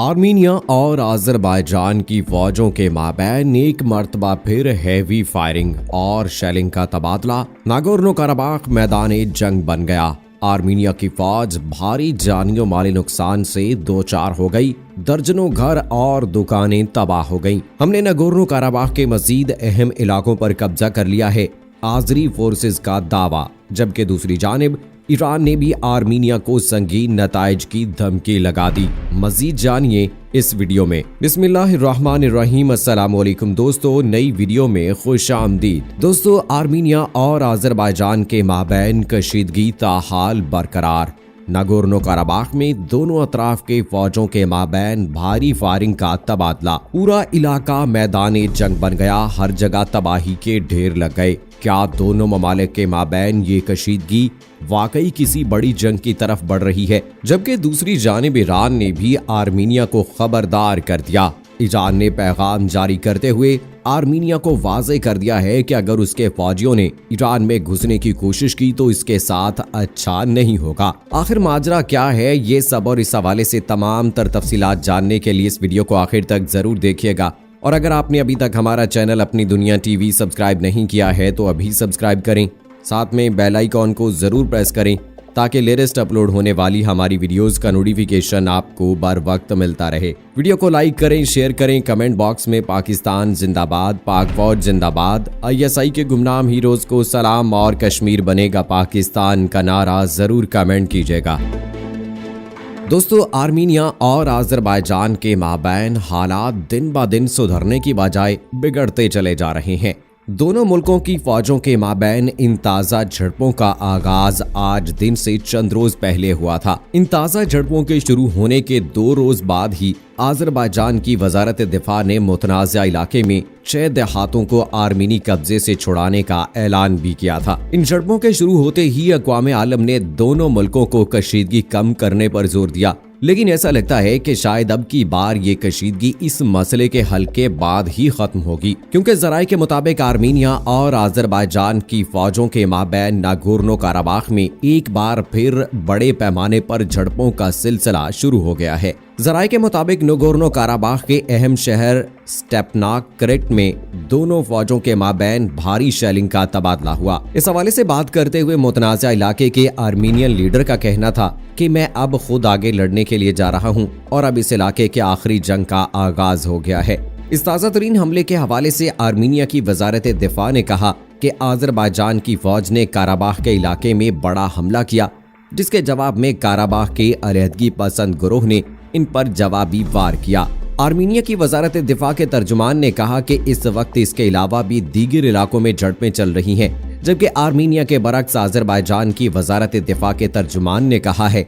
Armenia और Azerbaijan की फौजों के माबैन एक मर्तबा फिर हैवी फायरिंग और शेलिंग का तबादला नागोर्नो कराबाख मैदान जंग बन गया। आर्मीनिया की फौज भारी जानियों माली नुकसान से दो चार हो गई। दर्जनों घर और दुकानें तबाह हो गईं। हमने नागोर्नो कराबाख के मजीद अहम इलाकों पर कब्जा कर लिया है, आज़री फोर्सेस का दावा। जबकि दूसरी जानिब ईरान ने भी आर्मीनिया को संगीन नताइज की धमकी लगा दी। मजीद जानिए इस वीडियो में। बिस्मिल्लाहिर्रहमानिर्रहीम। अस्सलाम वालेकुम दोस्तों, नई वीडियो में खुश आमदीद। दोस्तों, आर्मीनिया और अजरबैजान के माबैन कशीदगी ताहाल बरकरार। नागोर्नो कराबाख में दोनों अतराफ के फौजों के माबैन भारी फायरिंग का तबादला। पूरा इलाका मैदान जंग बन गया। हर जगह तबाही के ढेर लग गए। क्या दोनों ममालिक के माबैन ये कशीदगी वाकई किसी बड़ी जंग की तरफ बढ़ रही है? जबकि दूसरी जानिब ईरान ने भी आर्मीनिया को खबरदार कर दिया। ईरान ने पैगाम जारी करते हुए आर्मीनिया को वाज़े कर दिया है कि अगर उसके फौजियों ने ईरान में घुसने की कोशिश की तो इसके साथ अच्छा नहीं होगा। आखिर माजरा क्या है, ये सब और इस हवाले से तमाम तर तफसीलात जानने के लिए इस वीडियो को आखिर तक जरूर देखिएगा। और अगर आपने अभी तक हमारा चैनल अपनी दुनिया टीवी सब्सक्राइब नहीं किया है तो अभी सब्सक्राइब करें, साथ में बेल आइकॉन को जरूर प्रेस करें ताकि लेटेस्ट अपलोड होने वाली हमारी वीडियोस का नोटिफिकेशन आपको बर वक्त मिलता रहे। वीडियो को लाइक करें, शेयर करें, कमेंट बॉक्स में पाकिस्तान जिंदाबाद, पाक फौज जिंदाबाद, ISI के गुमनाम हीरोज को सलाम और कश्मीर बनेगा पाकिस्तान का नारा जरूर कमेंट कीजिएगा। दोस्तों, आर्मीनिया और अजरबैजान के माबैन हालात दिन ब दिन सुधरने की बजाय बिगड़ते चले जा रहे हैं। दोनों मुल्कों की फौजों के माबैन इन ताज़ा झड़पों का आगाज आज दिन से चंद रोज पहले हुआ था। इन ताज़ा झड़पों के शुरू होने के 2 रोज बाद ही अजरबैजान की वजारत दिफा ने मुतनाज़ा इलाके में 6 देहातों को आर्मीनी कब्जे से छुड़ाने का ऐलान भी किया था। इन झड़पों के शुरू होते ही अक़वाम आलम ने दोनों मुल्कों को कशीदगी कम करने पर जोर दिया, लेकिन ऐसा लगता है कि शायद अब की बार ये कशीदगी इस मसले के हल के बाद ही खत्म होगी, क्योंकि जराये के मुताबिक आर्मीनिया और अजरबैजान की फौजों के माबैन नागोर्नो कराबाख में एक बार फिर बड़े पैमाने पर झड़पों का सिलसिला शुरू हो गया है। जराये के मुताबिक नागोर्नो कराबाख के अहम शहर स्टेपनाकरेट में दोनों फौजों के माबैन भारी शेलिंग का तबादला हुआ। इस हवाले से बात करते हुए मुतनाज़ा इलाके के आर्मीनियन लीडर का कहना था कि मैं अब खुद आगे लड़ने के लिए जा रहा हूं और अब इस इलाके के आखिरी जंग का आगाज हो गया है। इस ताज़ा तरीन हमले के हवाले से आर्मीनिया की वजारत दिफा ने कहा कि अजरबैजान की फौज ने काराबाख के इलाके में बड़ा हमला किया, जिसके जवाब में काराबाख के अलहदगी पसंद गिरोह ने इन पर जवाबी वार किया। आर्मीनिया की वजारत दिफा के तर्जुमान ने कहा कि इस वक्त इसके अलावा भी दीगर इलाकों में झड़पें चल रही हैं, जबकि आर्मीनिया के बरक्स अजरबैजान की वजारत दिफा के तर्जुमान ने कहा है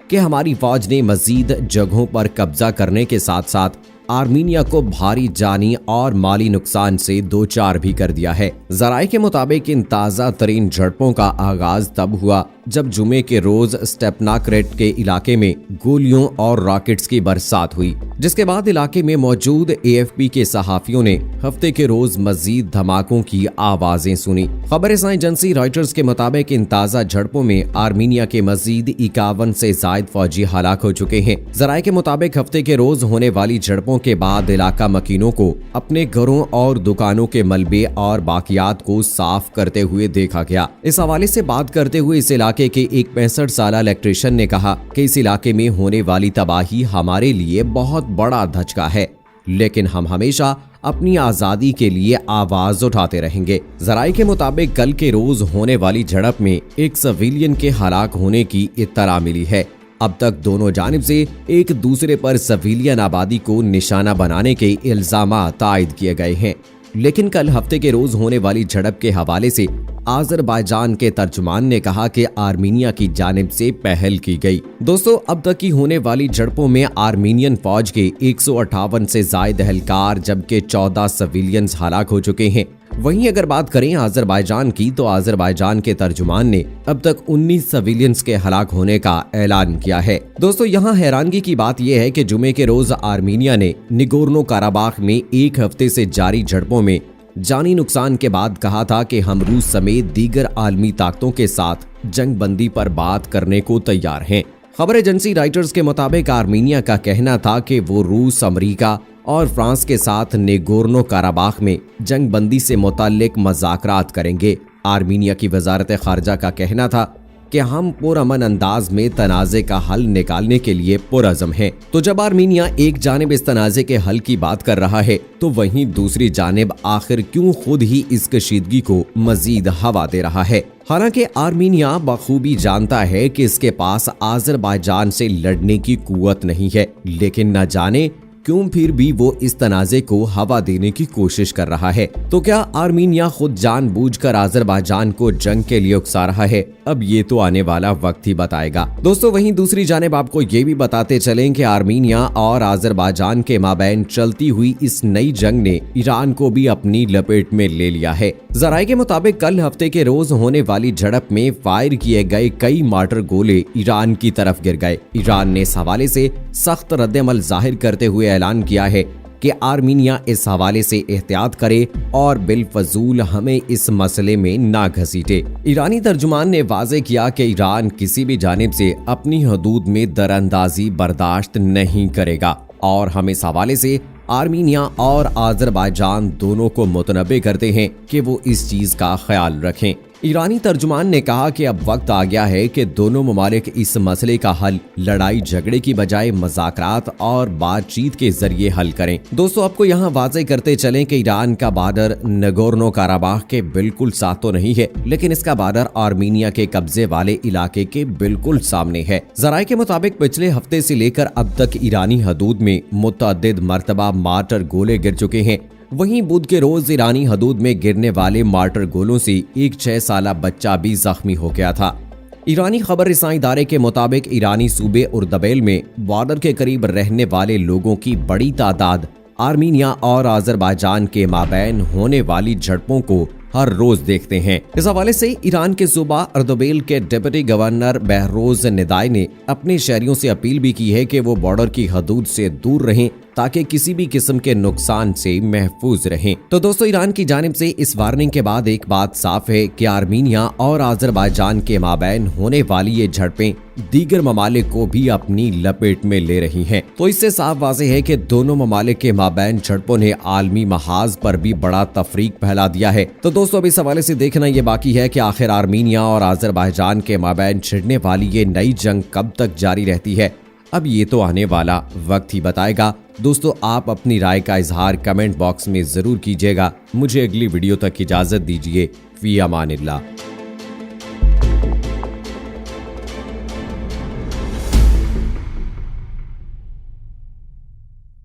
कि हमारी फौज ने मजीद जगहों पर कब्जा करने के साथ साथ आर्मीनिया को भारी जानी और माली नुकसान से दो चार भी कर दिया है। जराये के मुताबिक इन ताज़ा तरीन झड़पों का आगाज तब हुआ जब जुमे के रोज स्टेपनाकरेट के इलाके में गोलियों और रॉकेट्स की बरसात हुई, जिसके बाद इलाके में मौजूद AFP के सहाफियों ने हफ्ते के रोज मजीद धमाकों की आवाजें सुनी। खबर एजेंसी रॉयटर्स के मुताबिक इन ताज़ा झड़पों में आर्मीनिया के मजीद 51 से जायद फौजी हलाक हो चुके हैं। जराये के मुताबिक हफ्ते के रोज होने वाली झड़पों के बाद इलाका मकीनों को अपने घरों और दुकानों के मलबे और बाकियात को साफ करते हुए देखा गया। इस हवाले से बात करते हुए इस इलाके के एक 65 साल इलेक्ट्रिशियन ने कहा कि इस इलाके में होने वाली तबाही हमारे लिए बहुत बड़ा धचका है, लेकिन हम हमेशा अपनी आजादी के लिए आवाज उठाते रहेंगे। जराये के मुताबिक कल के रोज होने वाली झड़प में एक सिविलियन के हलाक होने की इत्तला मिली है। अब तक दोनों जानिब से एक दूसरे पर सिविलियन आबादी को निशाना बनाने के इल्जामात आयद किए गए हैं, लेकिन कल हफ्ते के रोज होने वाली झड़प के हवाले से अजरबैजान के तर्जुमान ने कहा कि आर्मीनिया की जानिब से पहल की गई। दोस्तों, अब तक की होने वाली झड़पों में आर्मीनियन फौज के 158 से जायद एहलकार जबकि 14 सिविलियंस हलाक हो चुके हैं। वहीं अगर बात करें अजरबैजान की तो अजरबैजान के तर्जुमान ने अब तक 19 सिविलियंस के हलाक होने का ऐलान किया है। दोस्तों, यहाँ हैरानगी की बात यह है कि जुमे के रोज आर्मीनिया ने नागोर्नो कराबाख में एक हफ्ते से जारी झड़पों में जानी नुकसान के बाद कहा था कि हम रूस समेत दीगर आलमी ताकतों के साथ जंग बंदी पर बात करने को तैयार हैं। खबर एजेंसी राइटर्स के मुताबिक आर्मीनिया का कहना था कि वो रूस, अमेरिका और फ्रांस के साथ नेगोर्नो काराबाख में जंग बंदी से मुताल्लिक मज़ाकरात करेंगे। आर्मीनिया की वजारत खारजा का कहना था कि हम पुरअमन अंदाज में तनाज़े का हल निकालने के लिए पुरअज़म हैं। तो जब आर्मीनिया एक जानिब इस तनाज़े के हल की बात कर रहा है तो वहीं दूसरी जानिब आखिर क्यों खुद ही इस कशीदगी को मजीद हवा दे रहा है। हालांकि आर्मीनिया बखूबी जानता है कि इसके पास आज़रबाईजान से लड़ने की कुव्वत नहीं है, लेकिन न जाने क्यों फिर भी वो इस तनाज़े को हवा देने की कोशिश कर रहा है। तो क्या आर्मीनिया खुद जानबूझकर आज़रबाईजान को जंग के लिए उकसा रहा है? अब ये तो आने वाला वक्त ही बताएगा। दोस्तों वहीं दूसरी जानिब आपको ये भी बताते चलें कि आर्मीनिया और आज़रबाईजान के माबैन चलती हुई इस नई जंग ने ईरान को भी अपनी लपेट में ले लिया है। ज़राए के मुताबिक कल हफ्ते के रोज होने वाली झड़प में फायर किए गए कई मार्टर गोले ईरान की तरफ गिर गए। ईरान ने इस हवाले से सख्त रद्द-ए-अमल जाहिर करते हुए ऐलान किया है कि आर्मीनिया इस हवाले से एहतियात करे और बिलफजूल हमें इस मसले में ना घसीटे। ईरानी तर्जुमान ने वाज़े किया कि ईरान किसी भी जानिब से अपनी हदूद में दरअंदाजी बर्दाश्त नहीं करेगा और हम इस हवाले से आर्मीनिया और आज़रबाईजान दोनों को मुतनब्बे करते हैं कि वो इस चीज का ख्याल रखें। ईरानी तर्जुमान ने कहा कि अब वक्त आ गया है कि दोनों ममालिक इस मसले का हल लड़ाई झगड़े की बजाय मज़ाकरात और बातचीत के जरिए हल करें। दोस्तों आपको यहाँ वाज़े करते चलें कि ईरान का बॉर्डर नगोर्नो काराबाख के बिल्कुल साथ तो नहीं है, लेकिन इसका बॉर्डर आर्मीनिया के कब्जे वाले इलाके के बिल्कुल सामने है। ज़राए के मुताबिक पिछले हफ्ते से लेकर अब तक ईरानी हदूद में मुतअद्दिद मरतबा मार्टर गोले गिर चुके हैं। वहीं बुध के रोज ईरानी हदूद में गिरने वाले मार्टर गोलों से एक 6 साला बच्चा भी जख्मी हो गया था। ईरानी खबर रिसाई इदारे के मुताबिक ईरानी सूबे उर्दबेल में बॉर्डर के करीब रहने वाले लोगों की बड़ी तादाद आर्मीनिया और आज़रबाईजान के माबैन होने वाली झड़पों को हर रोज देखते हैं। इस हवाले से ईरान के सूबा अर्दबिल के डिप्टी गवर्नर बहरोज निदाई ने अपने शहरियों से अपील भी की है कि वो बॉर्डर की हदूद से दूर रहें ताकि किसी भी किस्म के नुकसान से महफूज रहें। तो दोस्तों ईरान की जानिब से इस वार्निंग के बाद एक बात साफ है कि आर्मीनिया और आज़रबाईजान के माबैन होने वाली ये झड़पें दीगर ममालिक को भी अपनी लपेट में ले रही हैं। तो इससे साफ वाज़ेह है कि दोनों ममालिक के माबैन झड़पों ने आलमी महाज पर भी बड़ा तफरीक फैला दिया है। तो दोस्तों अब इस हवाले से देखना ये बाकी है कि आखिर आर्मीनिया और आज़रबाईजान के माबैन छिड़ने वाली ये नई जंग कब तक जारी रहती है। अब ये तो आने वाला वक्त ही बताएगा। दोस्तों आप अपनी राय का इजहार कमेंट बॉक्स में जरूर कीजिएगा। मुझे अगली वीडियो तक इजाजत दीजिए। फी अमानिल्लाह।